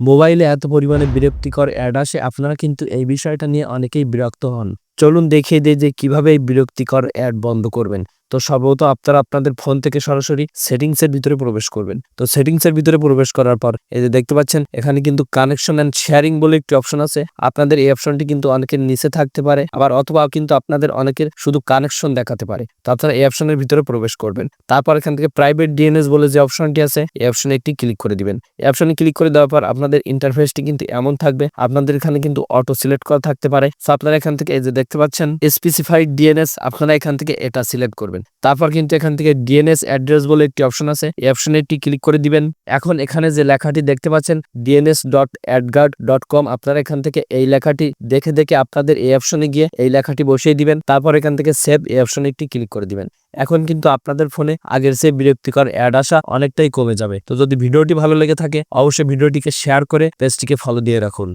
মোবাইলে এত পরিমাণে বিরক্তিকর অ্যাড আসে আপনারা কিন্তু এই বিষয়টা নিয়ে অনেকেই বিরক্ত হন। চলুন দেখিয়ে দেই যে কিভাবে এই বিরক্তিকর অ্যাড বন্ধ করবেন। তো সর্বপ্রথম আপনারা আপনাদের ফোন থেকে সরাসরি সেটিংস এর ভিতরে প্রবেশ করবেন। তো সেটিংস এর ভিতরে প্রবেশ করার পর এই যে দেখতে পাচ্ছেন এখানে কিন্তু কানেকশন এন্ড শেয়ারিং বলে একটি অপশন আছে। আপনাদের এই অপশনটি কিন্তু অনেকের নিচে থাকতে পারে, আবার অথবা কিন্তু আপনাদের অনেকের শুধু কানেকশন দেখাতে পারে। তো আপনারা এই অপশনের ভিতরে প্রবেশ করবেন। তারপর এখান থেকে প্রাইভেট ডিএনএস বলে যে অপশনটি আছে এই অপশনে একটি ক্লিক করে দিবেন। এই অপশনে ক্লিক করে দেওয়ার পর আপনাদের ইন্টারফেসটি কিন্তু এমন থাকবে। আপনাদের এখানে কিন্তু অটো সিলেক্ট করা থাকতে পারে। সো আপনারা এখান থেকে এই যে দেখতে পাচ্ছেন স্পেসিফাইড ডিএনএস, আপনারা এখান থেকে এটা সিলেক্ট করবেন। তারপর কিন্তু এখান থেকে ডিএনএস অ্যাড্রেস বলে একটি অপশন আছে, এই অপশনে একটি ক্লিক করে দিবেন। এখন এখানে যে লেখাটি দেখতে পাচ্ছেন dns.adguard.com, আপনারা এখান থেকে এই লেখাটি দেখে দেখে আপনাদের এই অপশনে গিয়ে এই লেখাটি বসিয়ে দিবেন। তারপর এখান থেকে সেভ এই অপশনে একটি ক্লিক করে দিবেন। এখন কিন্তু আপনাদের ফোনে আগের চেয়ে বিরক্তিকর অ্যাড আসা অনেকটাই কমে যাবে। তো যদি ভিডিওটি ভালো লেগে থাকে অবশ্যই ভিডিওটিকে শেয়ার করে পেজটিকে ফলো দিয়ে রাখুন।